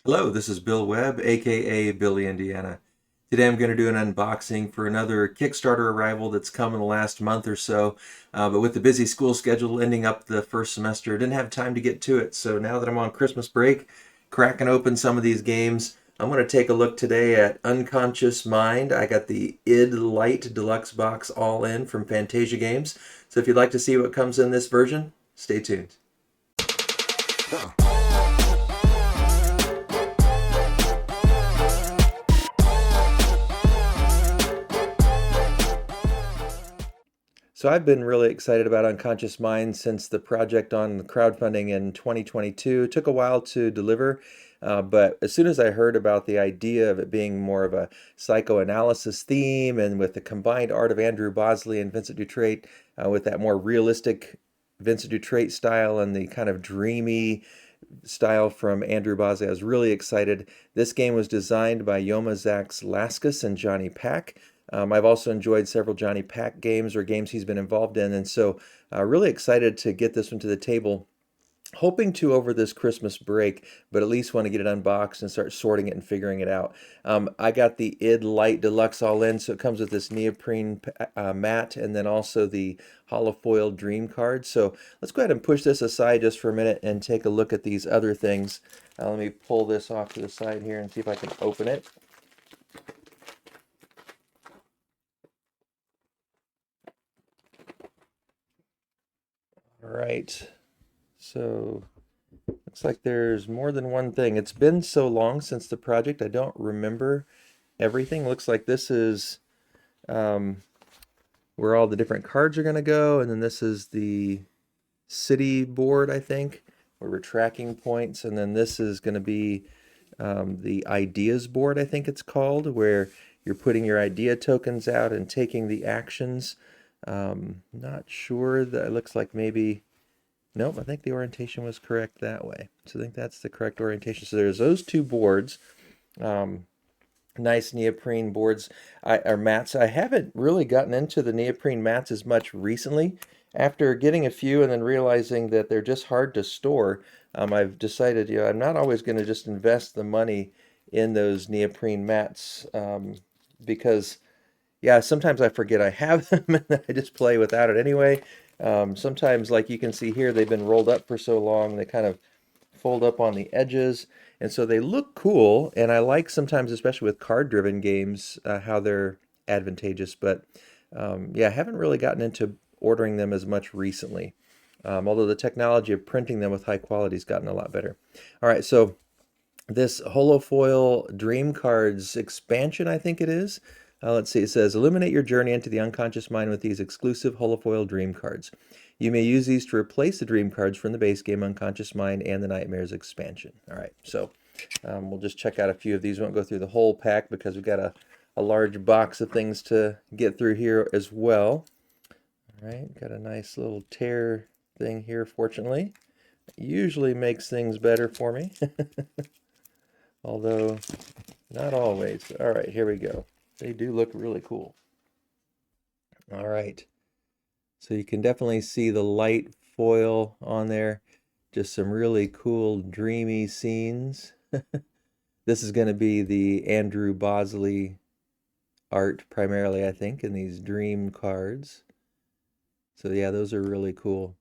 Hello, this is Bill Webb, aka BillyIndiana. Today I'm going to do an unboxing for another Kickstarter arrival that's come in the last month or so. But with the busy school schedule ending up the first semester, I didn't have time to get to it. So now that I'm on Christmas break, cracking open some of these games, I'm going to take a look today at Unconscious Mind. I got the ID Lite Deluxe Box All-In from Fantasia Games. So if you'd like to see what comes in this version, stay tuned. So I've been really excited about Unconscious Mind since the project on the crowdfunding in 2022. It took a while to deliver, but as soon as I heard about the idea of it being more of a psychoanalysis theme and with the combined art of Andrew Bosley and Vincent Dutrait, with that more realistic Vincent Dutrait style and the kind of dreamy style from Andrew Bosley, I was really excited. This game was designed by Yoma, Zax, Laskas, and Jonny Pac. I've also enjoyed several Jonny Pac games or games he's been involved in, and so really excited to get this one to the table. Hoping to over this Christmas break, but at least want to get it unboxed and start sorting it and figuring it out. I got the ID Lite Deluxe All-In, so it comes with this neoprene mat and then also the holofoil dream card. So let's go ahead and push this aside just for a minute and take a look at these other things. Let me pull this off to the side here and see if I can open it. All right. So looks like there's more than one thing. It's been so long since the project, I don't remember everything. Looks like this is where all the different cards are going to go, and then this is the city board, I think, where we're tracking points, and then this is going to be the ideas board, I think it's called, where you're putting your idea tokens out and taking the actions. Not sure. That it looks like maybe... Nope, I think the orientation was correct that way. So I think that's the correct orientation. So there's those two boards. Nice neoprene boards or mats. I haven't really gotten into the neoprene mats as much recently. After getting a few and then realizing that they're just hard to store, I've decided, I'm not always going to just invest the money in those neoprene mats because, yeah, sometimes I forget I have them and I just play without it anyway. Sometimes, like you can see here, they've been rolled up for so long, they kind of fold up on the edges, and so they look cool, and I like sometimes, especially with card-driven games, how they're advantageous, but yeah, I haven't really gotten into ordering them as much recently, although the technology of printing them with high quality has gotten a lot better. All right, so this holofoil dream cards expansion, I think it is. Let's see, it says, illuminate your journey into the unconscious mind with these exclusive holofoil dream cards. You may use these to replace the dream cards from the base game Unconscious Mind and the Nightmares expansion. All right, so we'll just check out a few of these. We won't go through the whole pack because we've got a large box of things to get through here as well. All right, got a nice little tear thing here, fortunately. It usually makes things better for me, although not always. All right, here we go. They do look really cool. All right. So you can definitely see the light foil on there. Just some really cool, dreamy scenes. This is going to be the Andrew Bosley art primarily, I think, in these dream cards. So yeah, those are really cool.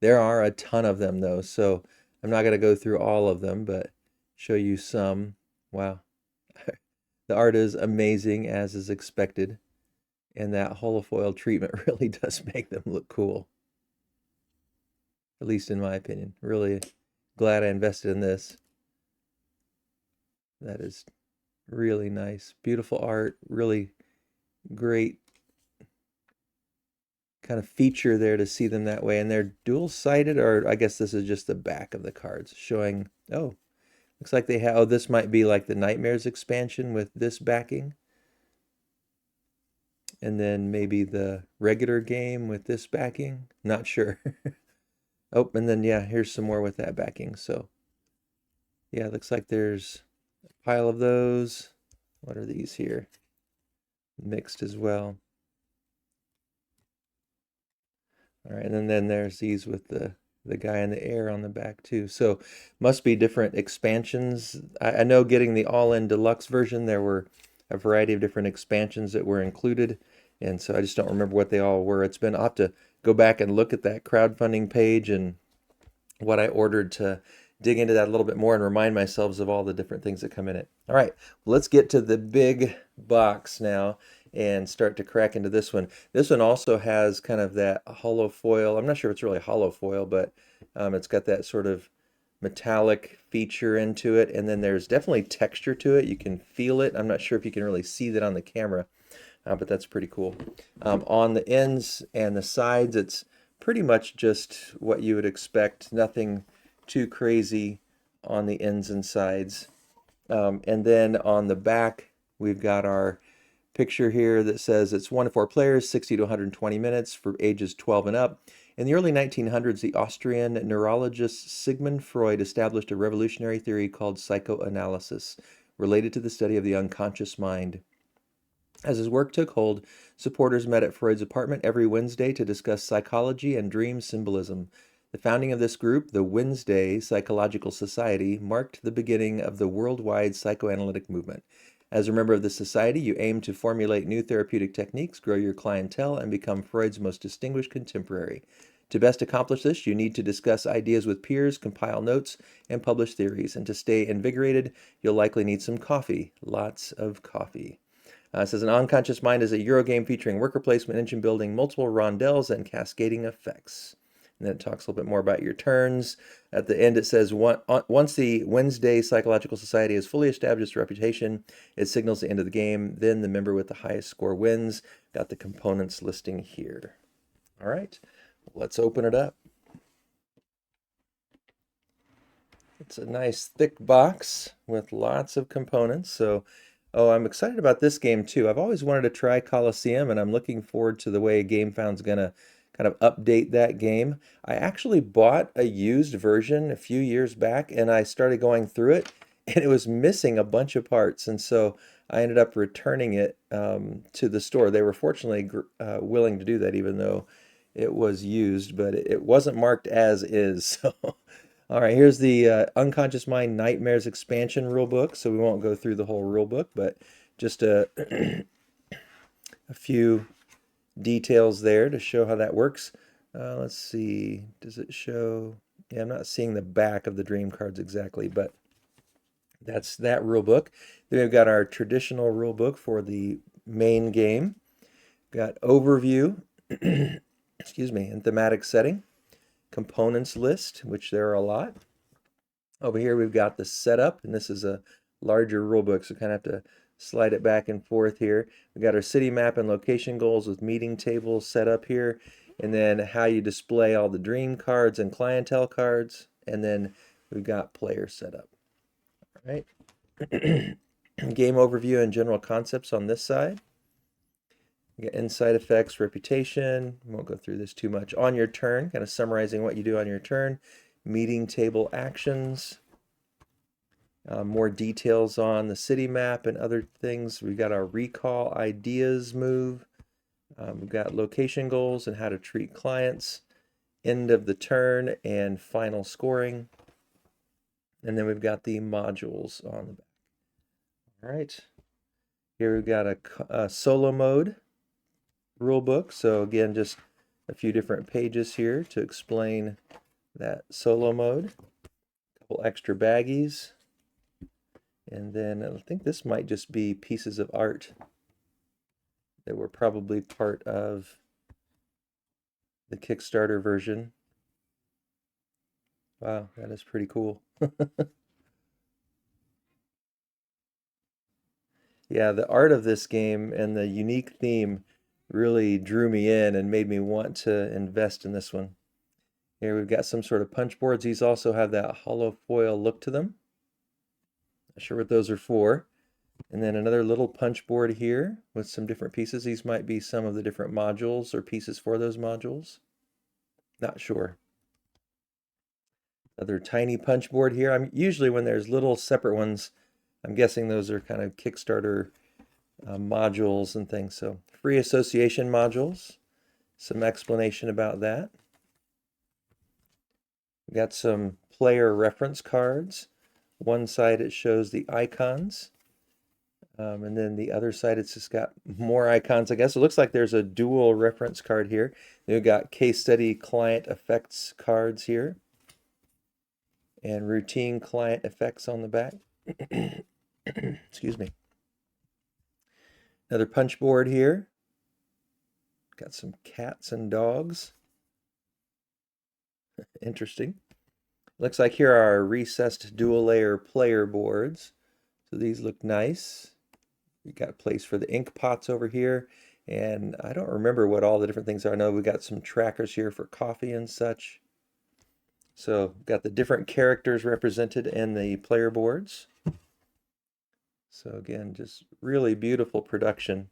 There are a ton of them though, so I'm not going to go through all of them, but show you some. Wow. The art is amazing, as is expected. And that holofoil treatment really does make them look cool. At least in my opinion. Really glad I invested in this. That is really nice. Beautiful art. Really great kind of feature there to see them that way. And they're dual-sided, or I guess this is just the back of the cards showing, oh, looks like they have, oh, this might be like the Nightmares expansion with this backing. And then maybe the regular game with this backing. Not sure. Oh, and then, yeah, here's some more with that backing. So, yeah, it looks like there's a pile of those. What are these here? Mixed as well. All right, and then there's these with the the guy in the air on the back too. So must be different expansions. I know getting the all-in deluxe version, there were a variety of different expansions that were included, and so I just don't remember what they all were. I'll have to go back and look at that crowdfunding page and what I ordered to dig into that a little bit more and remind myself of all the different things that come in it. All right, let's get to the big box now and start to crack into this one. This one also has kind of that hollow foil. I'm not sure if it's really hollow foil, but it's got that sort of metallic feature into it. And then there's definitely texture to it. You can feel it. I'm not sure if you can really see that on the camera, but that's pretty cool. On the ends and the sides, it's pretty much just what you would expect. Nothing too crazy on the ends and sides. And then on the back, we've got our picture here that says it's 1 to 4 players, 60 to 120 minutes for ages 12 and up. In the early 1900s, the Austrian neurologist Sigmund Freud established a revolutionary theory called psychoanalysis, related to the study of the unconscious mind. As his work took hold, supporters met at Freud's apartment every Wednesday to discuss psychology and dream symbolism. The founding of this group, the Wednesday Psychological Society, marked the beginning of the worldwide psychoanalytic movement. As a member of the society, you aim to formulate new therapeutic techniques, grow your clientele, and become Freud's most distinguished contemporary. To best accomplish this, you need to discuss ideas with peers, compile notes, and publish theories. And to stay invigorated, you'll likely need some coffee. Lots of coffee. It says an unconscious mind is a Eurogame featuring worker placement, engine building, multiple rondels, and cascading effects. And then it talks a little bit more about your turns. At the end, it says, once the Wednesday Psychological Society has fully established its reputation, it signals the end of the game. Then the member with the highest score wins. Got the components listing here. All right, let's open it up. It's a nice thick box with lots of components. So, oh, I'm excited about this game too. I've always wanted to try Colosseum, and I'm looking forward to the way GameFound's gonna kind of update that game. I actually bought a used version a few years back, and I started going through it, and it was missing a bunch of parts, and so I ended up returning it to the store. They were fortunately willing to do that, even though it was used, but it wasn't marked as is. So. All right, here's the Unconscious Mind Nightmares expansion rulebook. So we won't go through the whole rulebook, but just a, a few details there to show how that works. Let's see, does it show? Yeah, I'm not seeing the back of the dream cards exactly, but that's that rulebook. Then we've got our traditional rulebook for the main game. Got overview, excuse me, and thematic setting. Components list, which there are a lot. Over here we've got the setup, and this is a larger rulebook, so kind of have to slide it back and forth here. We've got our city map and location goals with meeting tables set up here, and then how you display all the dream cards and clientele cards, and then we've got player setup. All right. Game overview and general concepts on this side. You got insight effects, reputation. Won't go through this too much. On your turn, kind of summarizing what you do on your turn. Meeting table actions. More details on the city map and other things. We've got our recall ideas move. We've got location goals and how to treat clients. End of the turn and final scoring. And then we've got the modules on the back. All right. Here we've got a solo mode rule book. So again, just a few different pages here to explain that solo mode. A couple extra baggies. And then I think this might just be pieces of art that were probably part of the Kickstarter version. Wow, that is pretty cool. Yeah, the art of this game and the unique theme really drew me in and made me want to invest in this one. Here we've got some sort of punch boards. These also have that hollow foil look to them. Not sure what those are for. And then another little punch board here with some different pieces. These might be some of the different modules or pieces for those modules. Not sure. Another tiny punch board here. I'm usually when there's little separate ones, I'm guessing those are kind of Kickstarter modules and things. So free association modules, some explanation about that. We got some player reference cards. One side it shows the icons, and then the other side it's just got more icons, I guess. It looks like there's a dual reference card here. Then we've got case study client effects cards here, and routine client effects on the back. Excuse me. Another punch board here. Got some cats and dogs. Interesting. Looks like here are our recessed dual layer player boards. So these look nice. We got a place for the ink pots over here. And I don't remember what all the different things are. I know we got some trackers here for coffee and such. So got the different characters represented in the player boards. So again, just really beautiful production.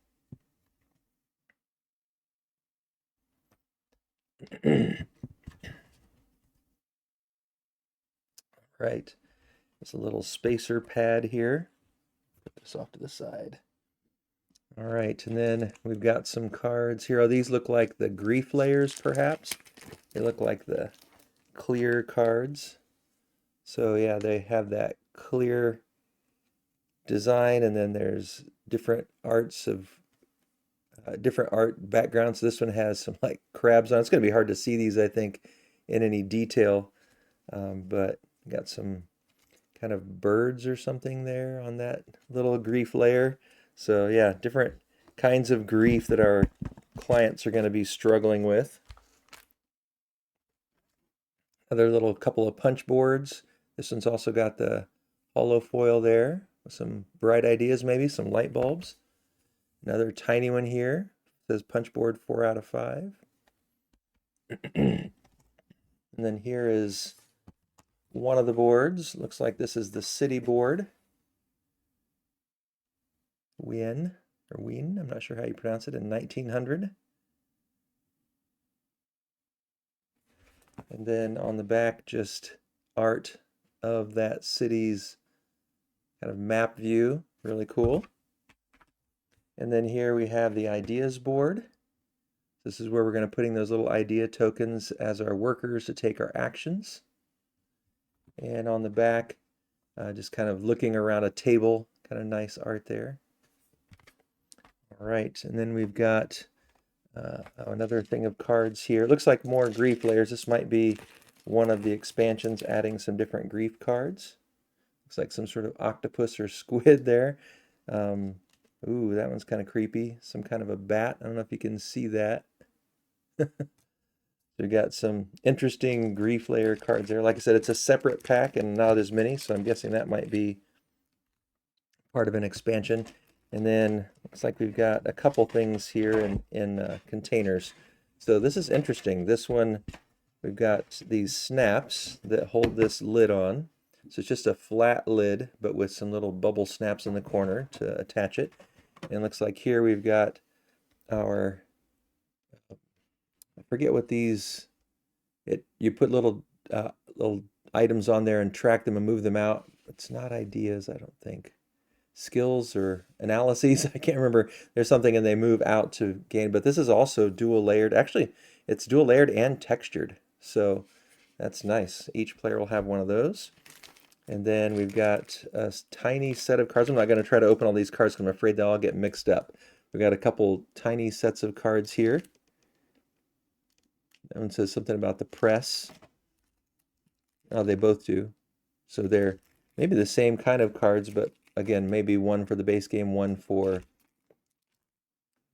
Right. There's a little spacer pad here. Put this off to the side. All right, and then we've got some cards here. Oh, these look like the grief layers, perhaps. They look like the clear cards. So yeah, they have that clear design, and then there's different arts of different art backgrounds. So this one has some like crabs on it. It's going to be hard to see these, I think, in any detail, but got some kind of birds or something there on that little grief layer. So yeah, different kinds of grief that our clients are going to be struggling with. Another little couple of punch boards. This one's also got the hollow foil there with some bright ideas, maybe some light bulbs. Another tiny one here. It says punch board 4 out of 5. And then here is one of the boards. Looks like this is the city board. Wien, I'm not sure how you pronounce it, in 1900. And then on the back, just art of that city's kind of map view. Really cool. And then here we have the ideas board. This is where we're going to putting those little idea tokens as our workers to take our actions. And on the back, just kind of looking around a table, kind of nice art there. All right, and then we've got another thing of cards here. It looks like more grief layers. This might be one of the expansions adding some different grief cards. Looks like some sort of octopus or squid there. Ooh, that one's kind of creepy. Some kind of a bat. I don't know if you can see that. We got some interesting grief layer cards there. Like I said, it's a separate pack and not as many, so I'm guessing that might be part of an expansion. And then looks like we've got a couple things here in containers. So this is interesting. This one, we've got these snaps that hold this lid on. So it's just a flat lid, but with some little bubble snaps in the corner to attach it. And it looks like here we've got our, I forget what these, you put little items on there and track them and move them out. It's not ideas, I don't think. Skills or analyses, I can't remember. There's something and they move out to gain, but this is also dual layered. Actually, it's dual layered and textured. So that's nice. Each player will have one of those. And then we've got a tiny set of cards. I'm not going to try to open all these cards because I'm afraid they'll all get mixed up. We've got a couple tiny sets of cards here. That one says something about the press. Oh, they both do. So they're maybe the same kind of cards, but again, maybe one for the base game, one for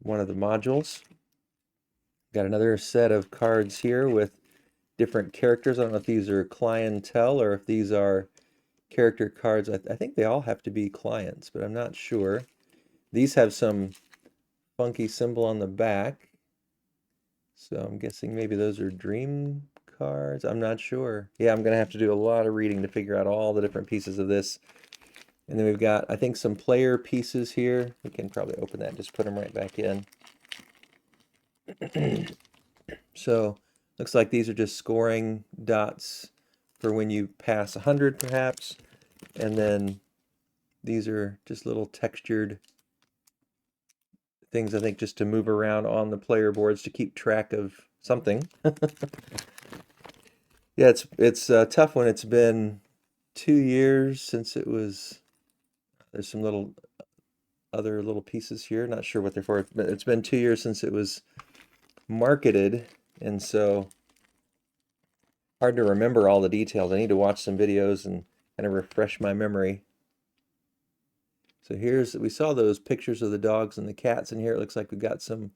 one of the modules. Got another set of cards here with different characters. I don't know if these are clientele or if these are character cards. I think they all have to be clients, but I'm not sure. These have some funky symbol on the back. So I'm guessing maybe those are dream cards. I'm not sure. Yeah, I'm going to have to do a lot of reading to figure out all the different pieces of this. And then we've got, I think, some player pieces here. We can probably open that and just put them right back in. So looks like these are just scoring dots for when you pass 100 perhaps. And then these are just little textured things, I think, just to move around on the player boards to keep track of something. Yeah, it's a tough one. It's been 2 years since it was. There's some little other little pieces here. Not sure what they're for, but it's been 2 years since it was marketed, and so hard to remember all the details. I need to watch some videos and kind of refresh my memory. So we saw those pictures of the dogs and the cats in here. It looks like we've got some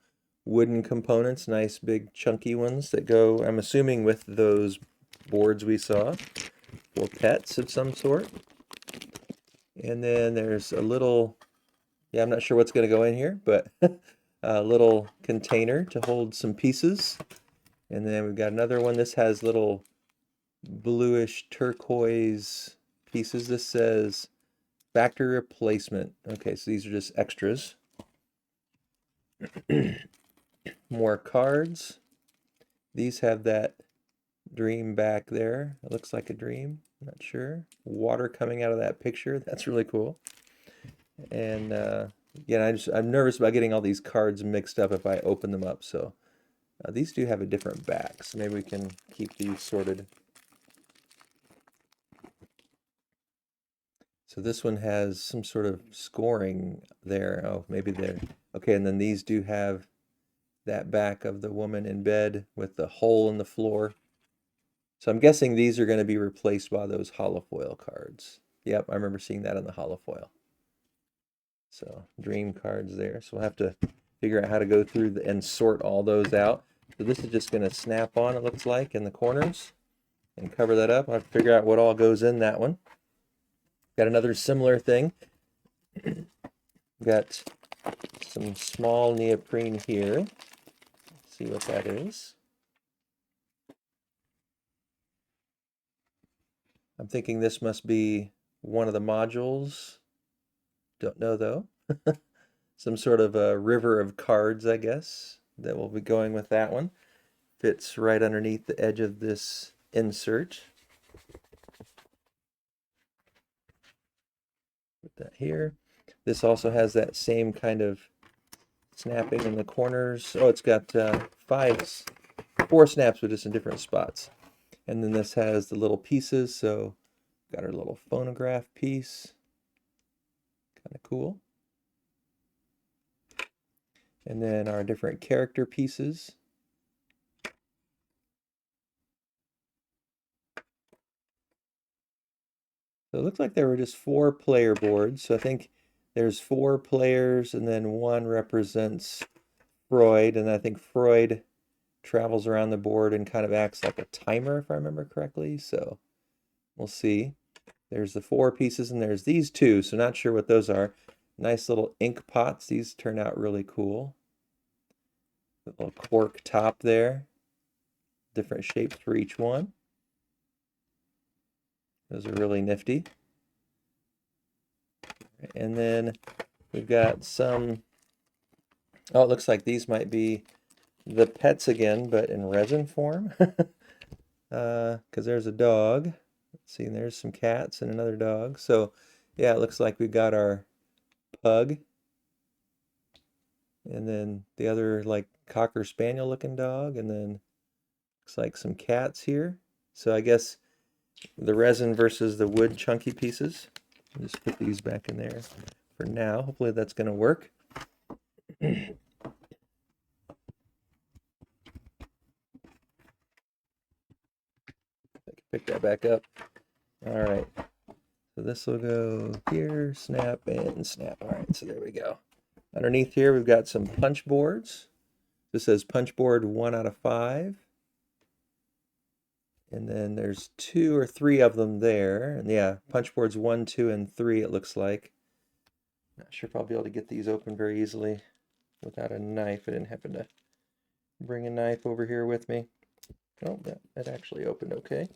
wooden components, nice big chunky ones that go, I'm assuming, with those boards we saw for pets of some sort. And then there's a little, yeah, I'm not sure what's going to go in here, but a little container to hold some pieces. And then we've got another one. This has little bluish turquoise pieces. This says factory replacement. Okay, so these are just extras. More cards. These have that dream back there. It looks like a dream. Not sure. Water coming out of that picture. That's really cool. And again, I'm nervous about getting all these cards mixed up if I open them up. So these do have a different back, so maybe we can keep these sorted. So this one has some sort of scoring there. Oh, maybe they're okay. And then these do have that back of the woman in bed with the hole in the floor. So I'm guessing these are going to be replaced by those holofoil cards. Yep, I remember seeing that on the holofoil. So dream cards there. So we'll have to figure out how to go through and sort all those out. So this is just going to snap on, it looks like, in the corners and cover that up. I'll have to figure out what all goes in that one. Got another similar thing. Got some small neoprene here. Let's see what that is. I'm thinking this must be one of the modules. Don't know though. Some sort of a river of cards, I guess, that will be going with that one. Fits right underneath the edge of this insert. Put that here. This also has that same kind of snapping in the corners. Oh, it's got 4 snaps, but just in different spots. And then this has the little pieces, so got our little phonograph piece. Kind of cool. And then our different character pieces. So it looks like there were just 4 player boards. So I think there's 4 players, and then one represents Freud. And I think Freud travels around the board and kind of acts like a timer, if I remember correctly. So we'll see. There's the 4 pieces, and there's these 2. So not sure what those are. Nice little ink pots. These turn out really cool. The little cork top there. Different shapes for each one. Those are really nifty. And then we've got some, oh, it looks like these might be the pets again, but in resin form. Because there's a dog. Let's see, there's some cats and another dog. So yeah, it looks like we've got our pug. And then the other like Cocker Spaniel looking dog. And then looks like some cats here. So I guess the resin versus the wood chunky pieces. I'll just put these back in there for now. Hopefully that's going to work. I can pick that back up. All right. So this will go here, snap, and snap. All right, so there we go. Underneath here, we've got some punch boards. This says punch board 1 out of 5. And then there's 2 or 3 of them there. And yeah, punch boards 1, 2, and 3, it looks like. Not sure if I'll be able to get these open very easily without a knife. I didn't happen to bring a knife over here with me. Oh, that actually opened okay.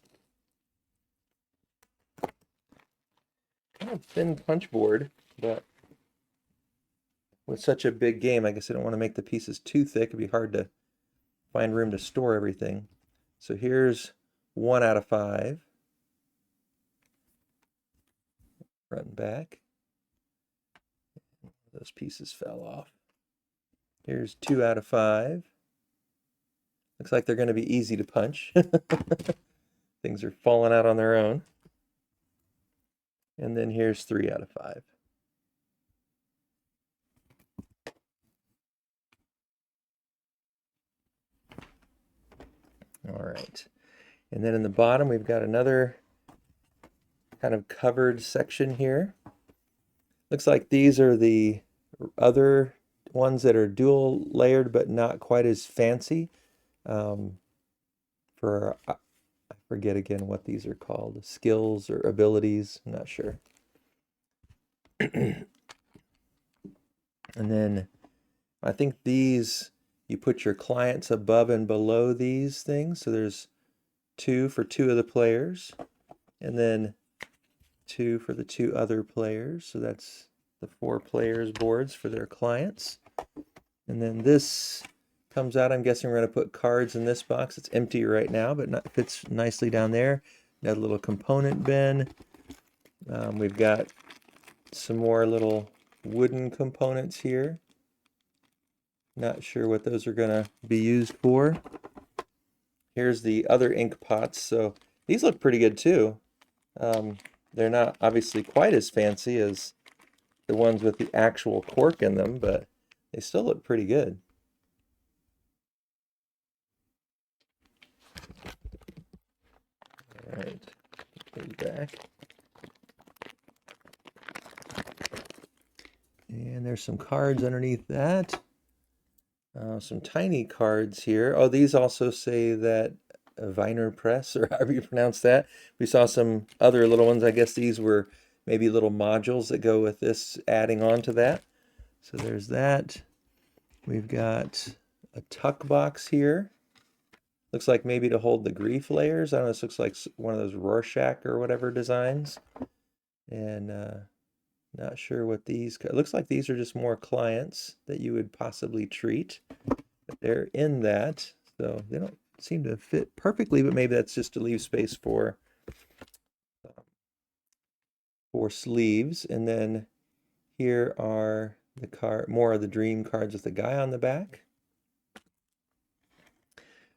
Kind of thin punch board, but with such a big game, I guess I don't want to make the pieces too thick. It'd be hard to find room to store everything. So here's 1 out of 5. Front and back. Those pieces fell off. Here's 2 out of 5. Looks like they're going to be easy to punch. Things are falling out on their own. And then here's 3 out of 5. All right. And then in the bottom, we've got another kind of covered section here. Looks like these are the other ones that are dual layered but not quite as fancy. For I forget again what these are called, skills or abilities, I'm not sure. And then I think these, you put your clients above and below these things. So there's 2 for 2 of the players, and then 2 for the 2 other players. So that's the 4 players boards for their clients. And then this comes out. I'm guessing we're going to put cards in this box. It's empty right now, but fits nicely down there. Got a little component bin. We've got some more little wooden components here. Not sure what those are going to be used for. Here's the other ink pots. So these look pretty good too. They're not obviously quite as fancy as the ones with the actual cork in them, but they still look pretty good. All right, put it back. And there's some cards underneath that. Some tiny cards here. Oh, these also say that Viner Press, or however you pronounce that. We saw some other little ones. I guess these were maybe little modules that go with this, adding on to that. So there's that. We've got a tuck box here. Looks like maybe to hold the grief layers. I don't know, this looks like one of those Rorschach or whatever designs. And not sure what these, it looks like these are just more clients that you would possibly treat. But they're in that, so they don't seem to fit perfectly, but maybe that's just to leave space for sleeves. And then here are the more of the dream cards with the guy on the back.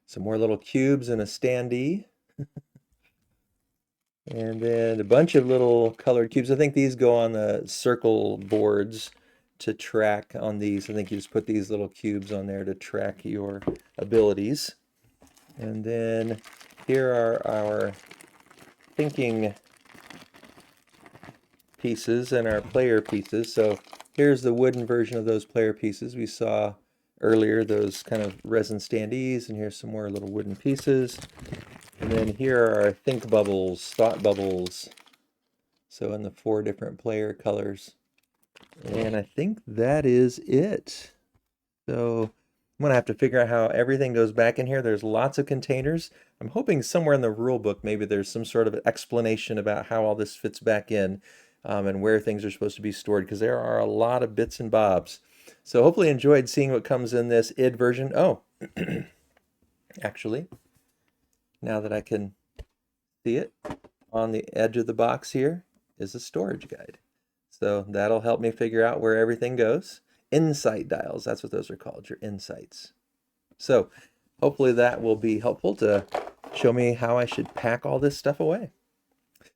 Some more little cubes and a standee. And then a bunch of little colored cubes. I think these go on the circle boards to track on these. I think you just put these little cubes on there to track your abilities. And then here are our thinking pieces and our player pieces. So here's the wooden version of those player pieces we saw earlier, those kind of resin standees, and here's some more little wooden pieces. And then here are our think bubbles, thought bubbles. So in the 4 different player colors. And I think that is it. So I'm going to have to figure out how everything goes back in here. There's lots of containers. I'm hoping somewhere in the rule book maybe there's some sort of explanation about how all this fits back in and where things are supposed to be stored, because there are a lot of bits and bobs. So hopefully you enjoyed seeing what comes in this id version. Oh, actually, now that I can see it, on the edge of the box here is a storage guide. So that'll help me figure out where everything goes. Insight dials, that's what those are called, your insights. So hopefully that will be helpful to show me how I should pack all this stuff away.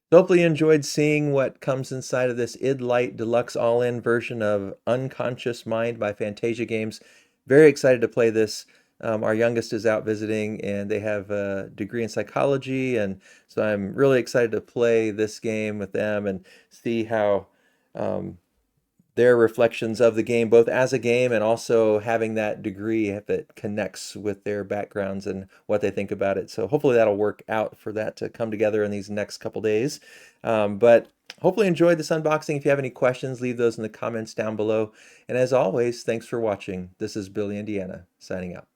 So hopefully you enjoyed seeing what comes inside of this ID Lite Deluxe All-In version of Unconscious Mind by Fantasia Games. Very excited to play this. Our youngest is out visiting, and they have a degree in psychology, and so I'm really excited to play this game with them and see how their reflections of the game, both as a game and also having that degree, if it connects with their backgrounds and what they think about it. So hopefully that'll work out for that to come together in these next couple days. But hopefully enjoyed this unboxing. If you have any questions, leave those in the comments down below. And as always, thanks for watching. This is BillyIndiana signing out.